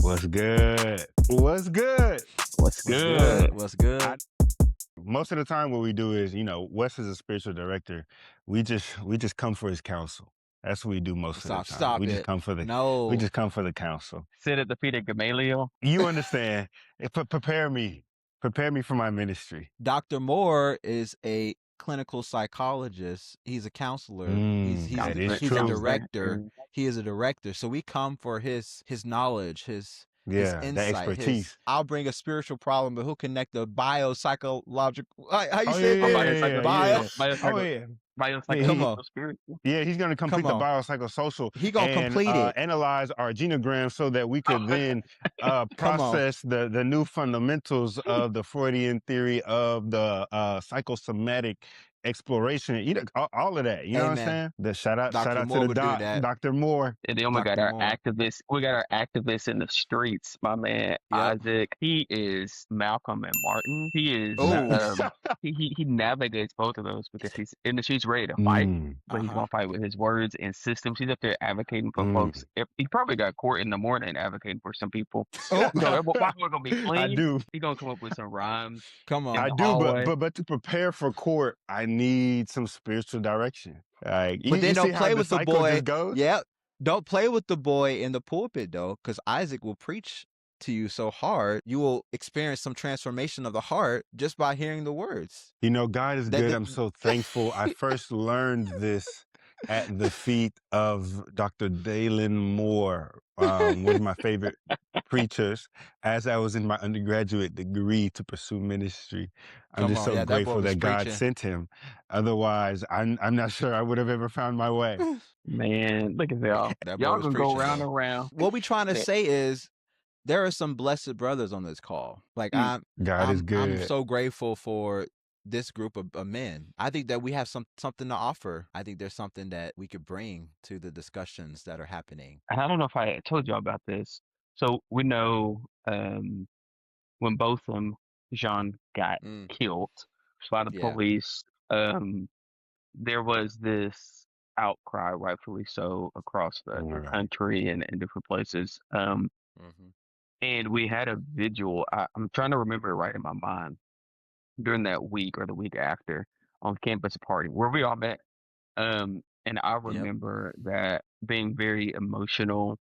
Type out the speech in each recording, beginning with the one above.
What's good? What's good? What's good? What's good? Most of the time, what we do is, Wes is a spiritual director. We just come for his counsel. That's what we do most of the time. Stop We just it. come for the No. we just come for the counsel. Sit at the feet of Gamaliel. You understand? Prepare me for my ministry. Dr. Moore is a clinical psychologist. He's a counselor. He's that is a true. director. He is a director. So we come for his knowledge, his insight, that expertise. I'll bring a spiritual problem, but he'll connect the biopsychological. How you Oh, say yeah, it? Bio. Oh, yeah. Biopsychological, Come on. spiritual. Yeah, he's going to complete the biopsychosocial. He gonna and complete it. Analyze our genogram so that we could then process the new fundamentals of the Freudian theory of the psychosomatic exploration. All of that. You know what I'm saying? The shout out Moore to the doc, Dr. Moore. And then we got our activists. We got our activists in the streets. My man Isaac. He is Malcolm and Martin. He is. He navigates both of those because he's in the streets ready to fight, but he's gonna fight with his words and systems. He's up there advocating for folks. He probably got court in the morning advocating for some people. That boy gonna be clean. I do. He gonna come up with some rhymes. Come on. I do, but to prepare for court, I need some spiritual direction. But then don't play with the boy. Yeah, don't play with the boy in the pulpit though, because Isaac will preach to you so hard, you will experience some transformation of the heart just by hearing the words. God is good. I'm so thankful. I first learned this at the feet of Dr. Dalen Moore, one of my favorite preachers, as I was in my undergraduate degree to pursue ministry. I'm just so grateful that God sent him. Otherwise, I'm not sure I would have ever found my way. Man, look at y'all. Y'all gonna go round and round. What we trying to say is, there are some blessed brothers on this call. Like God is good. I'm so grateful for this group of men. I think that we have something to offer. I think there's something that we could bring to the discussions that are happening. And I don't know if I told y'all about this. So we know when Botham Jean got killed by the police, there was this outcry, rightfully so, across the country and in different places. And we had a vigil. I'm trying to remember it right in my mind during that week or the week after on campus party where we all met. And I remember that being very emotional.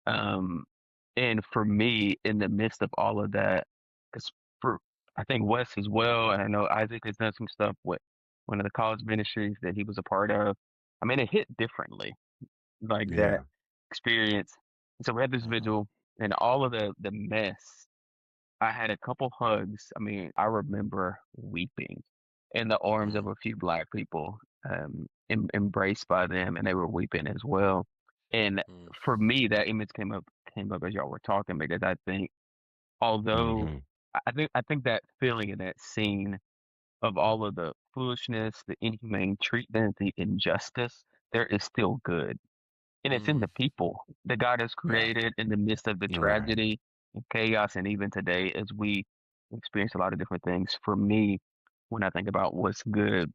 And for me, in the midst of all of that, because I think Wes as well, and I know Isaac has done some stuff with one of the college ministries that he was a part of. I mean, it hit differently, like that experience. So we had this vigil. And all of the mess, I had a couple hugs. I mean, I remember weeping in the arms of a few Black people, embraced by them, and they were weeping as well. And for me, that image came up as y'all were talking, because I think, although I think that feeling in that scene of all of the foolishness, the inhumane treatment, the injustice, there is still good. And it's in the people that God has created in the midst of the tragedy and chaos. And even today, as we experience a lot of different things, for me, when I think about what's good,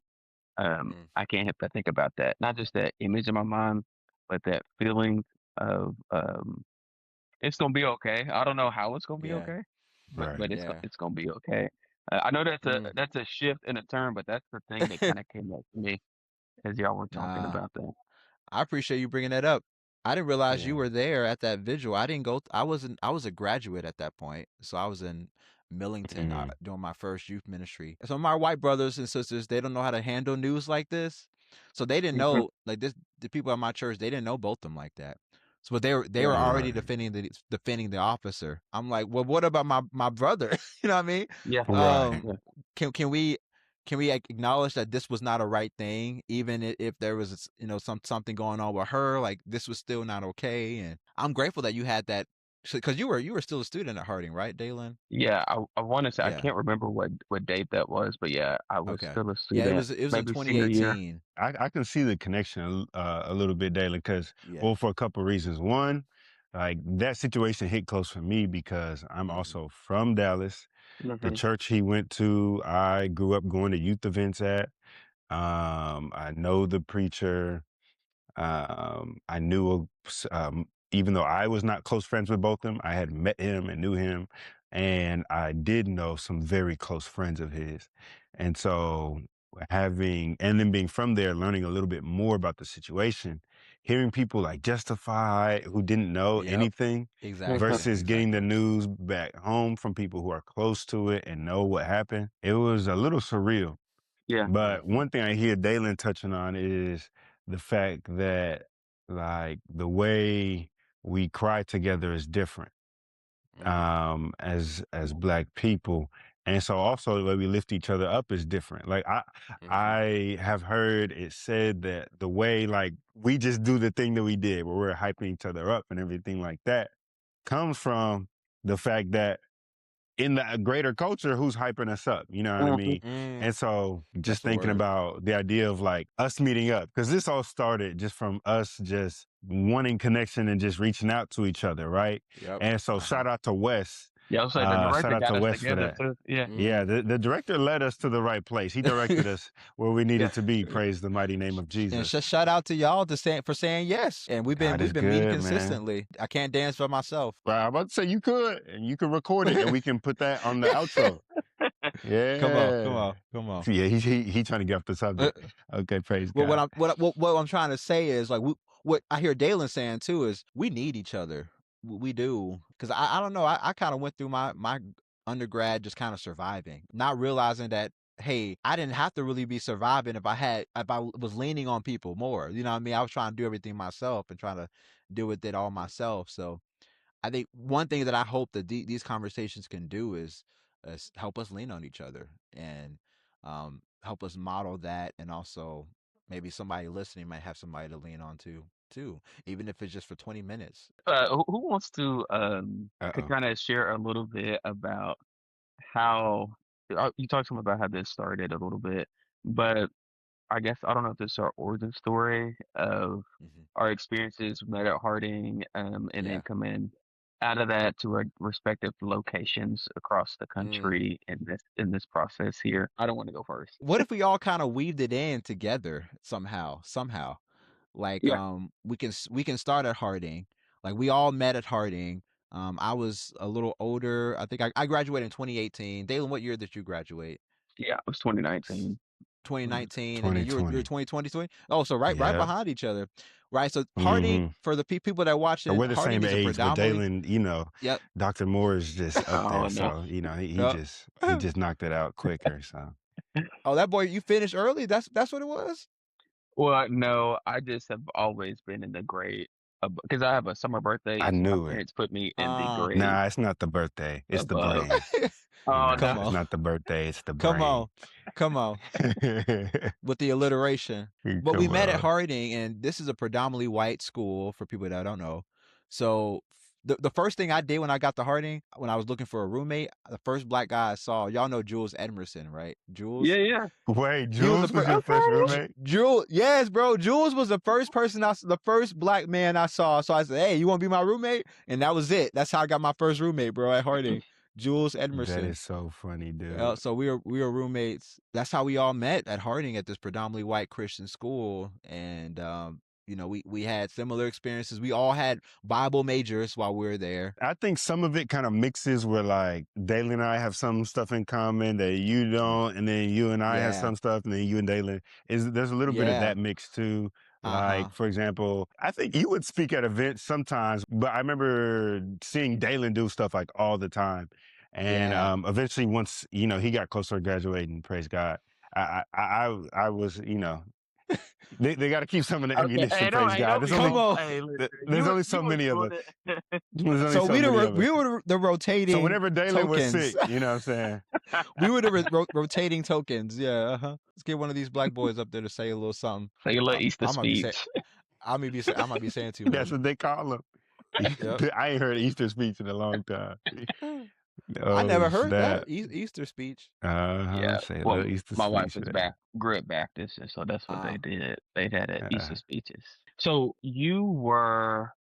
I can't help but think about that. Not just that image in my mind, but that feeling of it's going to be okay. I don't know how it's going to be okay, but it's going to be okay. I know that's a shift in a turn, but that's the thing that kind of came up to me as y'all were talking about that. I appreciate you bringing that up. I didn't realize you were there at that vigil. I didn't go. I was a graduate at that point, so I was in Millington doing my first youth ministry. So my white brothers and sisters, they don't know how to handle news like this, so they didn't know like this. The people at my church, they didn't know Botham like that. So, but they were already defending the officer. I'm like, well, what about my brother? You know what I mean? Yeah. Can we acknowledge that this was not a right thing, even if there was, something going on with her? Like, this was still not okay. And I'm grateful that you had that, because you were still a student at Harding, right, Dalen? Yeah, I want to say I can't remember what date that was, but I was still a student. Yeah, it was in 2018. I can see the connection a little bit, Dalen, because for a couple of reasons. One, like that situation hit close for me because I'm also from Dallas. The church he went to, I grew up going to youth events at. I know the preacher. I knew even though I was not close friends with both of them, I had met him and knew him, and I did know some very close friends of his. And so and then being from there, learning a little bit more about the situation, hearing people like justify who didn't know Yep. anything Exactly. versus getting the Exactly. news back home from people who are close to it and know what happened, it was a little surreal. Yeah. But one thing I hear Dalen touching on is the fact that like the way we cry together is different as Black people. And so also the way we lift each other up is different. Like I have heard it said that the way like we just do the thing that we did where we're hyping each other up and everything like that comes from the fact that in the greater culture, who's hyping us up? You know what I mean? And so just That's a thinking word. about the idea of like us meeting up, because this all started just from us just wanting connection and just reaching out to each other, right? Yep. And so shout out to Wes. Yeah, I'll say the Shout director out got to us Wes for together that. too. Yeah. Yeah, the director led us to the right place. He directed us where we needed Yeah. to be. Praise the mighty name of And Jesus. shout out to y'all for saying yes. And we've God been is meeting good, man. consistently. I can't dance by myself. Right, I'm about to say you could, and you could record it, and we can put that on the outro. Yeah. Come on. Yeah, he trying to get off the subject. Okay, praise Well, God. what I'm trying to say is like what I hear Dalen saying too is we need each other. We do, because I don't know. I kind of went through my undergrad just kind of surviving, not realizing that hey, I didn't have to really be surviving if I was leaning on people more. You know what I mean? I was trying to do everything myself and trying to deal with it all myself. So I think one thing that I hope that these conversations can do is help us lean on each other and help us model that, and also maybe somebody listening might have somebody to lean on to too, even if it's just for 20 minutes. Who wants to Uh-oh. kind of share a little bit about how you talked to me about how this started a little bit, but I guess I don't know if this is our origin story of our experiences met at Harding, and then Yeah. coming out of that to our respective locations across the country in this process here. I don't want to go first. What if we all kind of weaved it in together somehow? Like Yeah. we can start at Harding. Like we all met at Harding. I was a little older. I think I graduated in 2018. Dalen, what year did you graduate? Yeah, it was 2019. 2019, and then you're 2020. 2020. Oh, so right Yeah. behind each other, right? So Mhm. Harding, for the people that watch So it, we're the Harding same is a age, but predominantly Dalen, you know, yep. Dr. Moore is just up Oh there. no. So, you know, he Yep. just knocked it out quicker. So Oh, that boy, you finished early. That's what it was. Well, no, I just have always been in the grade because I have a summer birthday, I and so my knew it. parents put me in the grade Nah, it's not the birthday. It's the above. brain. You Oh know, Come no. it's on, not the birthday, it's the come brain. on, come on. With the alliteration. But we Come met at on. Harding, and this is a predominantly white school for people that don't know. So the first thing I did when I got to Harding, when I was looking for a roommate, the first black guy I saw, y'all know Jules Edmerson, right? Jules? Yeah, yeah. Wait, He was the Jules was your first roommate? Jules, yes, bro. Jules was the first the first black man I saw. So I said, "Hey, you want to be my roommate?" And that was it. That's how I got my first roommate, bro, at Harding. Jules Edmerson. That is so funny, dude. So we were roommates. That's how we all met at Harding at this predominantly white Christian school, and you know, we had similar experiences. We all had Bible majors while we were there. I think some of it kind of mixes where like Dalen and I have some stuff in common that you don't, and then you and I have Yeah. some stuff, and then you and Dalen there's a little bit of Yeah. that mix too. Uh-huh. Like, for example, I think you would speak at events sometimes, but I remember seeing Dalen do stuff like all the time. And Yeah. eventually, once you know he got closer to graduating, praise God, I was, you know, they got to keep some of the Okay, ammunition. hey, Praise God. There's only Come on. Hey, listen, there's only so you were many of doing us. it. There's only So so we many of us. were the rotating. So whenever Dalen was tokens. sick, you know what I'm saying? We were the rotating tokens. Yeah. Uh-huh. Let's get one of these black boys up there to say a little something. Say a little Easter I might be speech. I might be saying too much. That's what they call him. Yep. I ain't heard Easter speech in a long time. I never heard snap. that Easter speech. Yeah. Say a Well, little Easter my wife speech. is grew up Baptist, and so that's what they did. They had Easter Uh, speeches. So you were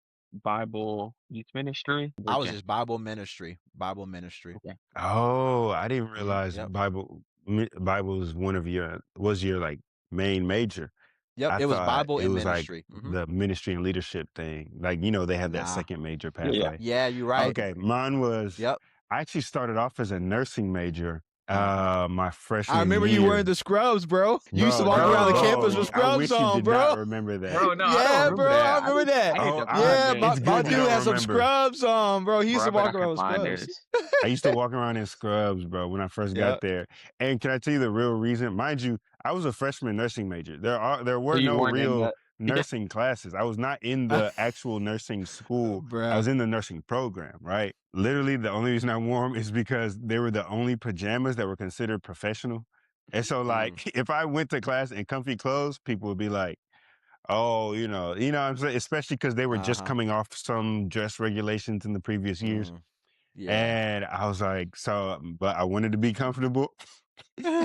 Bible youth ministry? I was just Bible ministry. Okay. oh, I didn't realize Yep. Bible was your like main major. Yep, I it was thought Bible it and was like ministry. the ministry and leadership thing. Like, you know, they have that Nah. second major Yeah. pathway. Yeah, you're right. Okay, mine was, Yep. I actually started off as a nursing major my I freshman remember you wearing year. the scrubs, bro. You used to Bro, walk around no, the Bro, campus with bro. I scrubs wish you on, did not bro. remember that. bro, no, I don't Yeah, remember bro, I that. remember that. I need to Oh, find Yeah, this. my it's good you dude don't had some remember. scrubs on, bro. He used Bro, to I bet walk I around can with find scrubs. this. I used to walk around in scrubs, bro, when I first got Yep. there. And can I tell you the real reason? Mind you, I was a freshman nursing major. There So were you no weren't in real the nursing classes. I was not in the actual nursing school. I Bruh. was in the nursing program, right? Literally, the only reason I wore them is because they were the only pajamas that were considered professional. And so, like, if I went to class in comfy clothes, people would be like, "Oh, you know what I'm saying?" Especially because they were just Uh-huh. coming off some dress regulations in the previous years. Yeah. And I was like, but I wanted to be comfortable.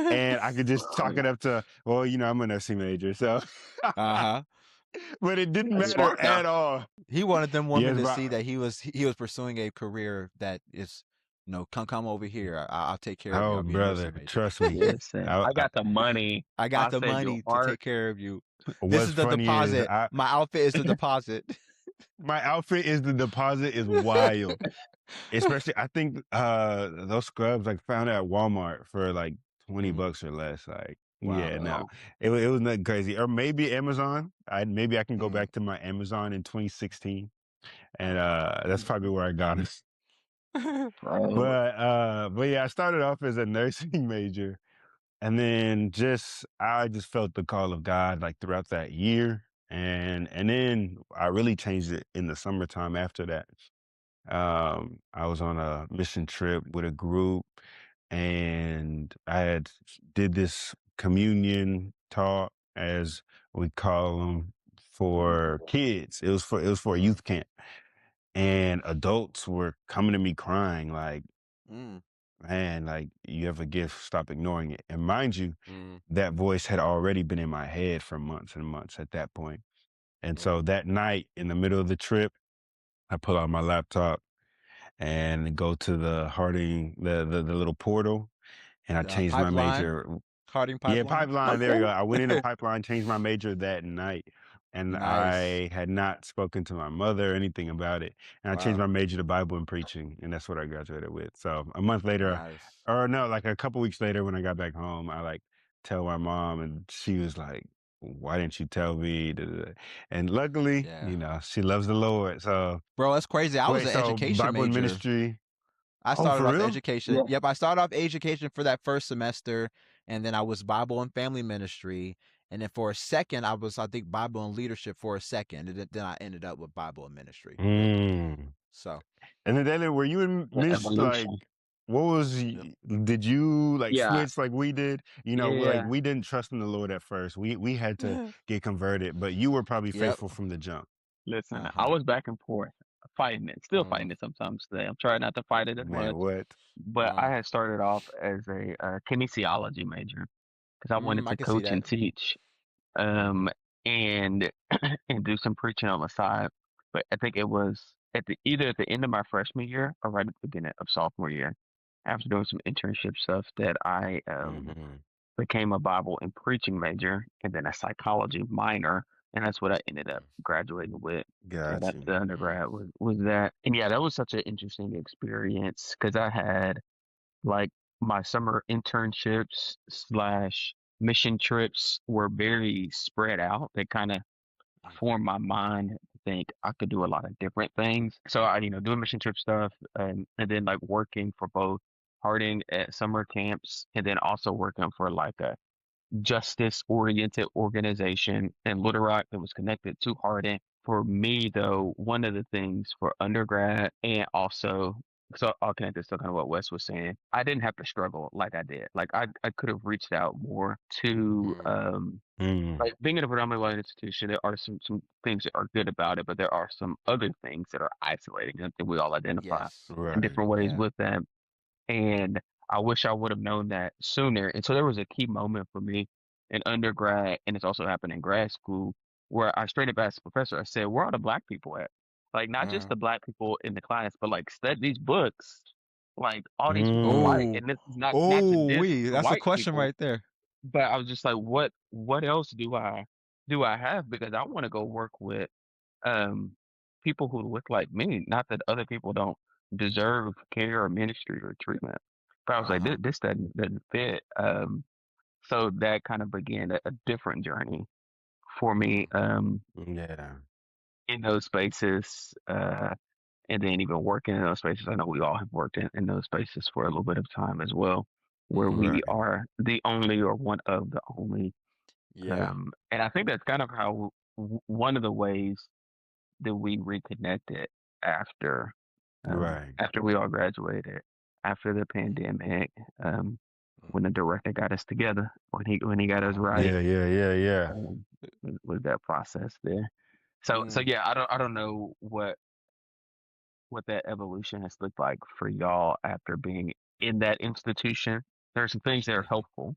And I could just chalk it up to, well, I'm a nursing major. So, Uh-huh. but it didn't That's matter smart though. at all. He wanted them women Yes, to but, see that he was pursuing a career that is, come over here. I'll take care of you. oh, I'll be a nursing brother, major. trust me. Listen, I, I I, got the money. I got I'll the send you money to art. take care of you. This what's is the funny is deposit. My outfit is the deposit. my outfit is the deposit is wild. Especially, I think those scrubs like found at Walmart for like $20 or less. Like, Wow. yeah, no, Oh, it was nothing crazy. Or maybe Amazon. Maybe I can go Mm. back to my Amazon in 2016, and Uh-huh. that's probably where I got it. bro. But yeah, I started off as a nursing major, and then I just felt the call of God like throughout that year, and then I really changed it in the summertime after that. I was on a mission trip with a group, and I did this communion talk, as we call them, for kids. It was for a youth camp, and adults were coming to me crying like, Mm. "Man, like, you have a gift, stop ignoring it." And mind you, Mm. that voice had already been in my head for months and months at that point. And so that night in the middle of the trip, I pull out my laptop and go to the Harding, the little portal, and I changed my Pipeline. major. Harding Yeah, pipeline. pipeline. There Okay. you go. I went into pipeline, changed my major that night, and Nice. I had not spoken to my mother or anything about it. And I changed Wow. my major to Bible and preaching, and that's what I graduated with. So a month later, Nice. or no, like a couple weeks later, when I got back home, I like tell my mom, and she was like, "Why didn't you tell me?" Da, da, da. And luckily, Yeah. she loves the Lord. So Bro, that's crazy. I was wait, an so education Bible and major. ministry. I Oh, started for off real? education. Yeah. Yep, I started off education for that first semester, and then I was Bible and family ministry. And then for a second, I was, I think, Bible and leadership for a second. And then I ended up with Bible and ministry. Mm. So, And then Daniel, were you in The ministry? Like, evolution. what was? yep. Did you like Yeah. switch like we did? Like Yeah. we didn't trust in the Lord at first. We had to get converted, but you were probably Yep. faithful from the jump. Listen, I Uh-huh. was back and forth, fighting it, still fighting it sometimes today. I'm trying not to fight it as Man, much, what? but I had started off as a kinesiology major because I wanted I to can see coach that. and teach, Mm-hmm. and and do some preaching on the side. But I think it was either at the end of my freshman year or right at the beginning of sophomore year, after doing some internship stuff, that I Mm-hmm. became a Bible and preaching major and then a psychology minor. And that's what I ended up graduating with right Got after you. the undergrad was that. And yeah, that was such an interesting experience because I had like my summer internships slash mission trips were very spread out. They kind of formed my mind to think I could do a lot of different things. So I, doing mission trip stuff and then like working for both Harding at summer camps and then also working for like a justice oriented organization in Little Rock that was connected to Harding. For me, though, one of the things for undergrad and also, so I'll connect this to kind of what Wes was saying. I didn't have to struggle like I did. Like I could have reached out more to Mm. like being in a predominantly white institution. There are some things that are good about it, but there are some other things that are isolating. I think we all identify Yes. in Right. different ways Yeah. with that. And I wish I would have known that sooner. And so there was a key moment for me in undergrad, and it's also happened in grad school, where I straight up asked the professor, I said, "Where are the black people at? Like, not just the black people in the class, but like study these books. Like, all these people are white, Oh, Mm. and this is not to oh, diss wee. the That's a white question people, right there. but I was just like, what else do I do I have? Because I want to go work with um people who look like me. Not that other people don't deserve care or ministry or treatment, but I was like, Uh-huh. this doesn't fit. So that kind of began a different journey for me Yeah. in those spaces. And then even working in those spaces, I know we all have worked in those spaces for a little bit of time as well, where Mm-hmm. we Right. are the only or one of the only. Yeah. And I think that's kind of how one of the ways that we reconnected after Right. after we all graduated, after the pandemic, um, Mm. when the director got us together, when he got us Uh-huh. right, Yeah. um, was that process there. So Mm. yeah, I don't know what that evolution has looked like for y'all after being in that institution. There are some things that are Mm-hmm. helpful,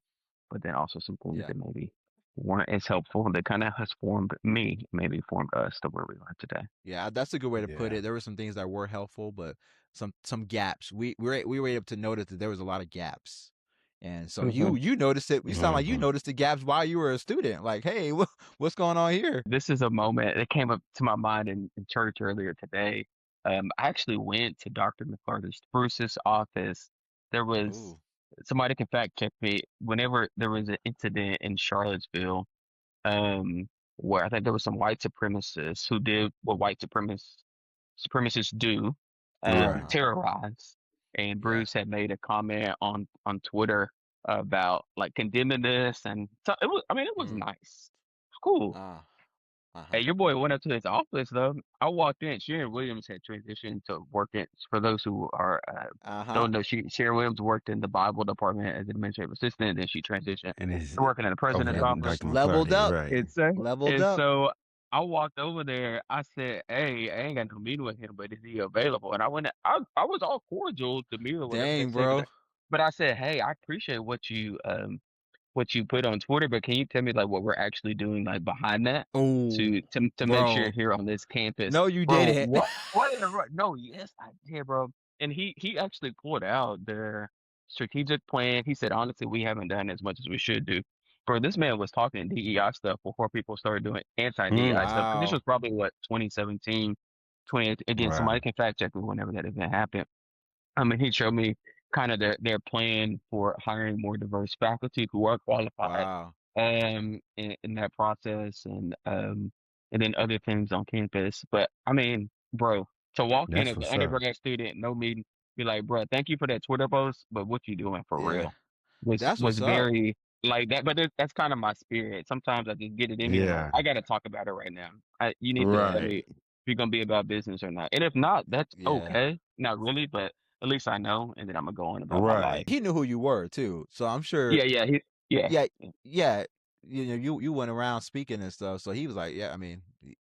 but then also some things Yeah. that maybe weren't as helpful that kind of has formed me, maybe formed us to where we are today. Yeah, that's a good way to put Yeah. it. There were some things that were helpful, but some gaps. We were able to notice that there was a lot of gaps, and so Mhm. you noticed it. You sound like you Mhm. noticed the gaps while you were a student. Like, hey, what's going on here? This is a moment that came up to my mind in church earlier today. I actually went to Dr. McCarthy Spruce's office. There was Ooh. somebody can fact check me. Whenever there was an incident in Charlottesville, where I think there was some white supremacists who did what white supremacists do, Right. Uh-huh. terrorize. And Yeah. Bruce had made a comment on Twitter about like condemning this, and so it was. I mean, it was Mm. nice, cool. Ah. Uh-huh. Hey, your boy went up to his office though. I walked in. Sharon Williams had transitioned to working. For those who are Uh-huh. don't know, Sharon Williams worked in the Bible department as an administrative assistant, and then she transitioned And it's to working in the over president's to office. Dr. Leveled McCarty, up. right? And so, Leveled and up. so I walked over there. I said, "Hey, I ain't got no meeting with him, but is he available?" And I went. I was all cordial, demure, whatever they Dang, say, bro. but I said, "Hey, I appreciate what you put on Twitter, but can you tell me like what we're actually doing like behind that Oh, to make sure bro. here on this campus, No, you bro? didn't. What in the no? Yes, I did, bro. And he actually pulled out their strategic plan. He said, honestly, we haven't done as much as we should do. Bro, this man was talking DEI stuff before people started doing anti-DEI stuff. Because this Wow. was probably what 2017, 20. Again, Right. somebody can fact check me whenever that event happened. I mean, he showed me kind of their plan for hiring more diverse faculty who are qualified Wow. in that process and then other things on campus. But I mean, bro, to walk in That's as an what's up. undergrad student, no meeting, be like, bro, thank you for that Twitter post, but what you doing for Yeah. real was That's was what's up. very like that. But that's kind of my spirit. Sometimes I just get it in me and like, Yeah. I got to talk about it right now. You need to Yeah. tell me Right. if you're gonna be about business or not. And if not, that's Yeah. okay. Not really, but at least I know, and then I'm gonna go on about my life. Right. He knew who you were too. So I'm sure Yeah. yeah, yeah. You went around speaking and stuff. So he was like, yeah, I mean,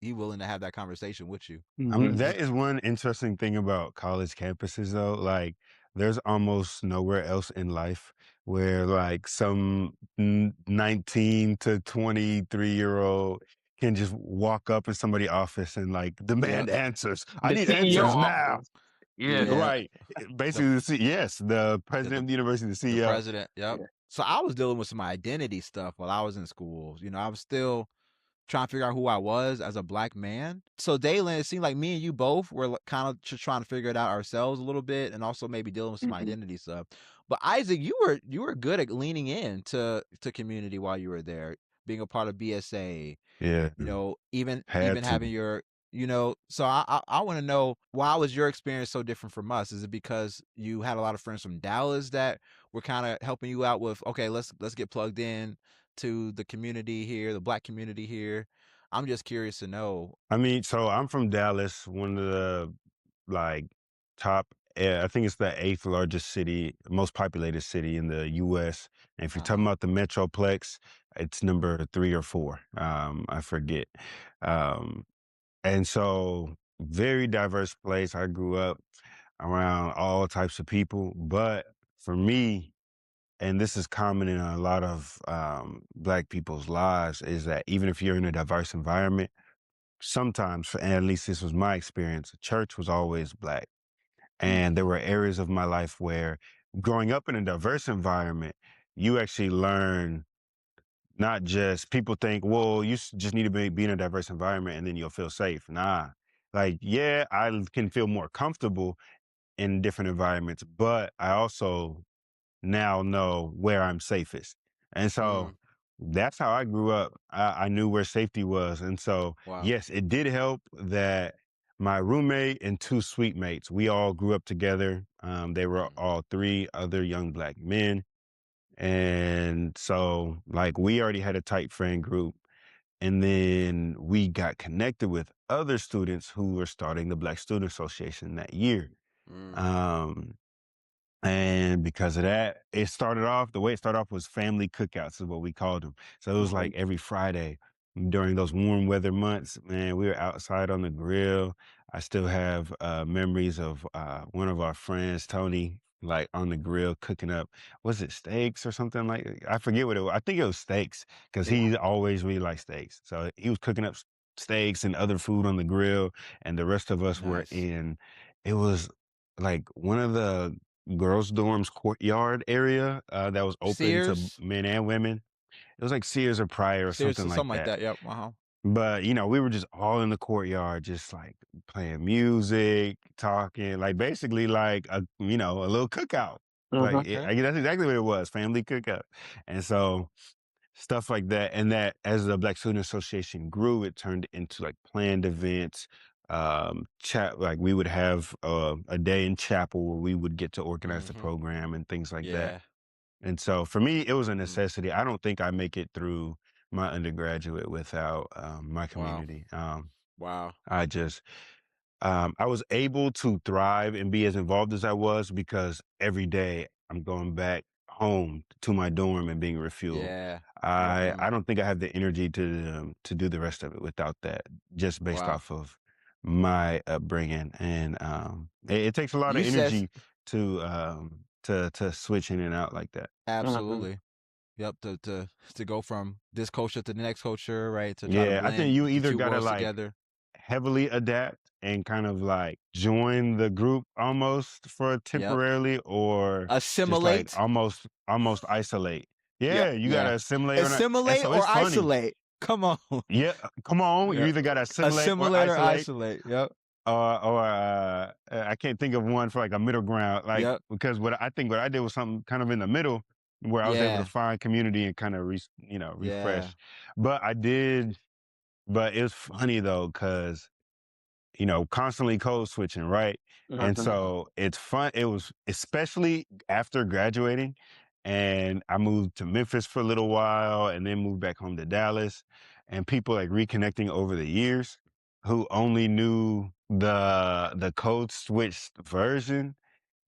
he willing to have that conversation with you. Hmm. That is one interesting thing about college campuses, though. Like, there's almost nowhere else in life where, like, some 19 to 23-year-old can just walk up in somebody's office and, like, Yep. demand answers. I The need CEO answers now. office. Yeah, Yeah. Right. The Basically, yes, the yeah, president the of the university, the the CEO. president. Yep. yeah. So I was dealing with some identity stuff while I was in school. I was still trying to figure out who I was as a black man. So Dalen, it seemed like me and you both were kind of just trying to figure it out ourselves a little bit, and also maybe dealing with some Mhm. identity stuff. But Isaac, you were good at leaning in to community while you were there, being a part of BSA. Yeah. Even Had to. having your so I want to know, why was your experience so different from us? Is it because you had a lot of friends from Dallas that were kind of helping you out with, okay, let's get plugged in to the community here, the black community here? I'm just curious to know. I mean, so I'm from Dallas, one of the like top, I think it's the eighth largest city, most populated city in the US. And if you're talking Uh-huh. about the Metroplex, it's number 3 or 4. I forget. Um, and so very diverse place. I grew up around all types of people, but for me, and this is common in a lot of black people's lives, is that even if you're in a diverse environment, sometimes, and at least this was my experience, church was always black. And there Mm-hmm. were areas of my life where growing up in a diverse environment, you actually learn not just people think, well, you just need to be in a diverse environment and then you'll feel safe. Nah, like, yeah, I can feel more comfortable in different environments, but I also now know where I'm safest. And so that's how I grew up. I knew where safety was. And so, Wow. yes, it did help that my roommate and two suite mates, we all grew up together. They were all three other young Black men. And so, like, we already had a tight friend group. And then we got connected with other students who were starting the Black Student Association that year. Um, and because of that, the way it started off was family cookouts is what we called them. So it was like every Friday during those warm weather months, man, we were outside on the grill. I still have memories of one of our friends, Tony, like on the grill cooking up, was it steaks or something like, I forget what it was. I think it was steaks because Yeah. he always really liked steaks. So he was cooking up steaks and other food on the grill. And the rest of us were Nice. it was like one of the girls' dorms courtyard area that was open to Sears? men and women. It was like Sears or Pryor or Sears, something like something like that. that. Yep. Uh-huh. But we were just all in the courtyard, just like playing music, talking, like basically like a little cookout. Like Okay. I guess that's exactly what it was, family cookout. And so stuff like that, and that as the Black Student Association grew, it turned into like planned events. Chat like we would have a day in chapel where we would get to organize the program and things like that. Yeah. And so for me, it was a necessity. I don't think I make it through my undergraduate without my Wow. community. Wow. I just I was able to thrive and be as involved as I was because every day I'm going back home to my dorm and being refueled. Yeah. I don't think I have the energy to do the rest of it without that, just based Wow. off of my upbringing. And it takes a lot of You said energy to switch in and out like that. absolutely. Yep. To go from this culture to the next culture, right? To try to Yeah, I think blend you the either two gotta worlds like together. heavily adapt and kind of like join the group almost for Yep. temporarily, or just like Assimilate. almost isolate. Yeah. Yeah, you Yeah. gotta assimilate or not. And Assimilate so or it's funny. isolate. Come on. Yeah, come on. You Yeah. either gotta assimilate or Assimilate or isolate, isolate. Yep. or I can't think of one for like a middle ground. Like Yep. because what I did was something kind of in the middle where I was able to Yeah. find community and kind of Yeah. refresh. But I did. But it was funny though, because constantly code switching, right? And so it's fun. It was especially after graduating, and I moved to Memphis for a little while and then moved back home to Dallas, and people like reconnecting over the years who only knew the code switched version.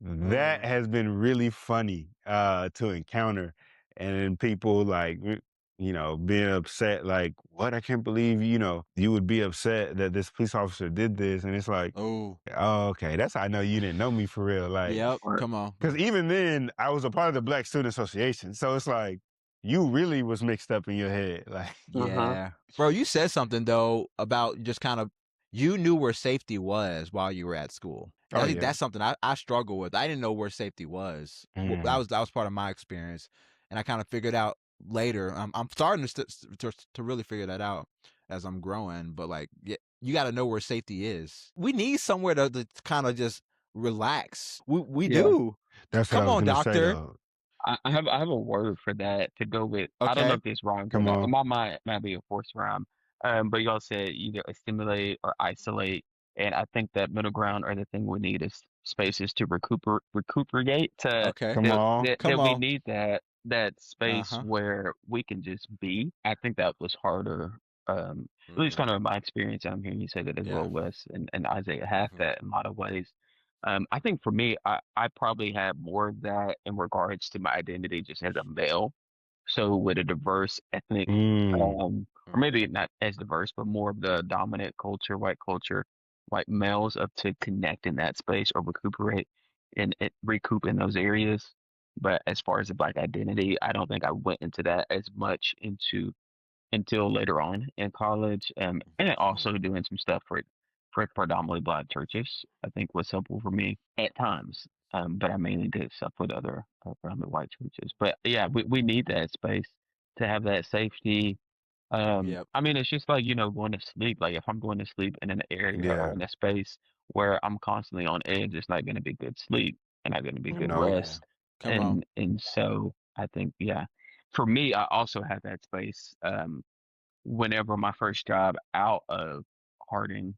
That has been really funny to encounter. And then people like being upset, like, what? I can't believe, you would be upset that this police officer did this. And it's like, Oh. oh, okay, that's how I know you didn't know me for real. Like, Yep. Come on. because even then I was a part of the Black Student Association. So it's like, you really was mixed up in your head. Like, Yeah. Bro, you said something though about just kind of you knew where safety was while you were at school. oh I think yeah. that's something I struggle with. I didn't know where safety was. Mm. That was part of my experience, and I kind of figured out later. I'm starting to really figure that out as I'm growing. But like, yeah, you got to know where safety is. We need somewhere to kind of just relax. We do. That's what I Come was on, gonna say doctor. though. I have a word for that to go with. I don't know Okay. if this rhymes or Come not. on. My might be a forced rhyme. But y'all said either assimilate or isolate, and I think that middle ground or the thing we need is spaces to recuperate to Okay. Come on. Come that we on. need that space Uh-huh. where we can just be. I think that was harder. At least kind of in my experience. I'm hearing you say that as Yeah. well, Wes, and Isaiah have that in a lot of ways. I think for me, I probably have more of that in regards to my identity just as a male. So with a diverse ethnic, Mm. or maybe not as diverse, but more of the dominant culture, white males up to connect in that space or recuperate and recoup in those areas. But as far as the Black identity, I don't think I went into that as much until later on in college, and also doing some stuff for predominantly Black churches. I think was helpful for me at times. But I mainly did stuff with other predominantly white churches. But yeah, we need that space. to have that safety. Yep. I mean, it's just like, going to sleep. Like if I'm going to sleep in an area or Yeah. in a space where I'm constantly on edge, it's not going to be good sleep and not going to be good No. Yeah. rest. Come on. And so I think, yeah, for me, I also had that space. Whenever my first job out of Harding,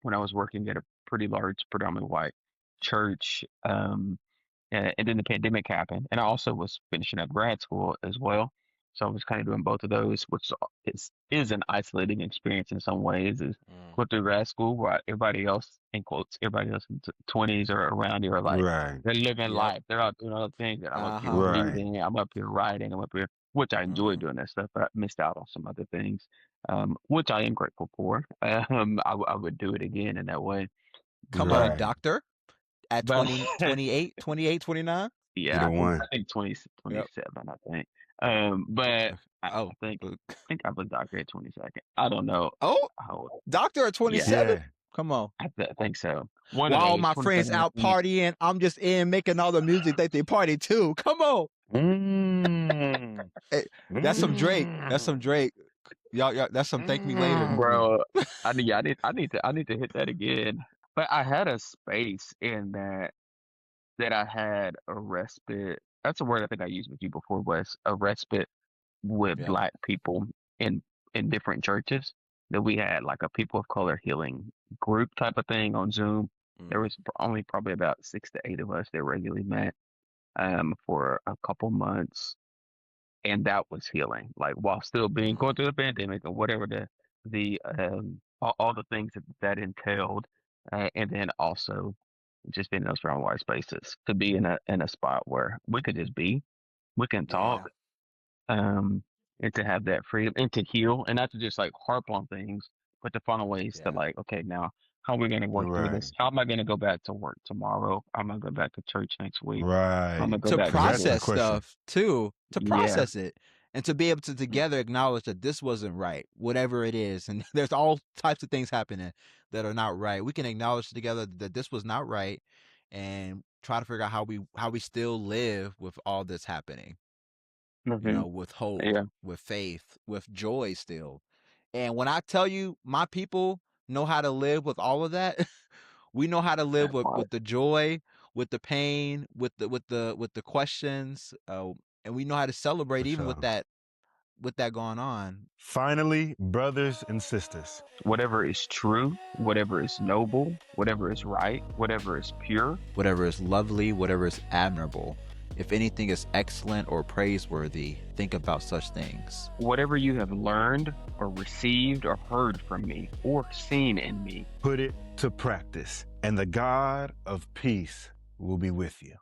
when I was working at a pretty large, predominantly white church, and then the pandemic happened, and I also was finishing up grad school as well. So I was kind of doing both of those, which is an isolating experience in some ways. Is going through grad school where everybody else, in quotes, everybody else in 20s or around you are like Right. they're living Yep. life, they're out doing other things, and I'm up here Uh-huh. Right. reading, I'm up here writing, I'm up here, which I enjoy Mm. doing that stuff, but I missed out on some other things, which I am grateful for. I would do it again in that way, Come but on, Right. doctor. At but 20, 28, 28, 29? yeah, Either one. I think 20, Yep. 27, I think. But I Oh. think I was doctor at 22nd. I don't know Oh, how old. doctor at 27? Yeah. Come on. I think so. One of While those, my friends 22nd or out 20. partying, I'm just in making all the music that they party too. Come on. Mm. Hey, that's some Drake. That's some Drake. Y'all, that's some Thank Me Later. Bro, I need to hit that again. But I had a space in that I had a respite. That's a word I think I used with you before, Wes. A respite with Yep. Black people in different churches, that we had like a people of color healing group type of thing on Zoom. There was only probably about 6 to 8 of us that regularly met for a couple months, and that was healing. Like while still being going through the pandemic or whatever the all the things that entailed, and then also just being in those round white spaces, to be in a spot where we could just be, we can talk, and to have that freedom and to heal, and not to just like harp on things, but to find ways to Yeah. like, okay, now how are we going to work through Right. this? How am I going to go back to work tomorrow? How am I going to go back to church next week? How am I Right. going to go To back to That's the process question. stuff too. To Yeah. process it. And to be able to together acknowledge that this wasn't right, whatever it is. And there's all types of things happening that are not right. We can acknowledge together that this was not right and try to figure out how we still live with all this happening. With hope, Yeah. with faith, with joy still. And when I tell you my people know how to live with all of that, we know how to live with the joy, with the pain, with the questions, and we know how to celebrate For even sure. with that going on. Finally, brothers and sisters, Whatever is true, whatever is noble, whatever is right, whatever is pure, Whatever is lovely, whatever is admirable, if anything is excellent or praiseworthy, think about such things. whatever you have learned or received or heard from me or seen in me, put it to practice, and the God of peace will be with you.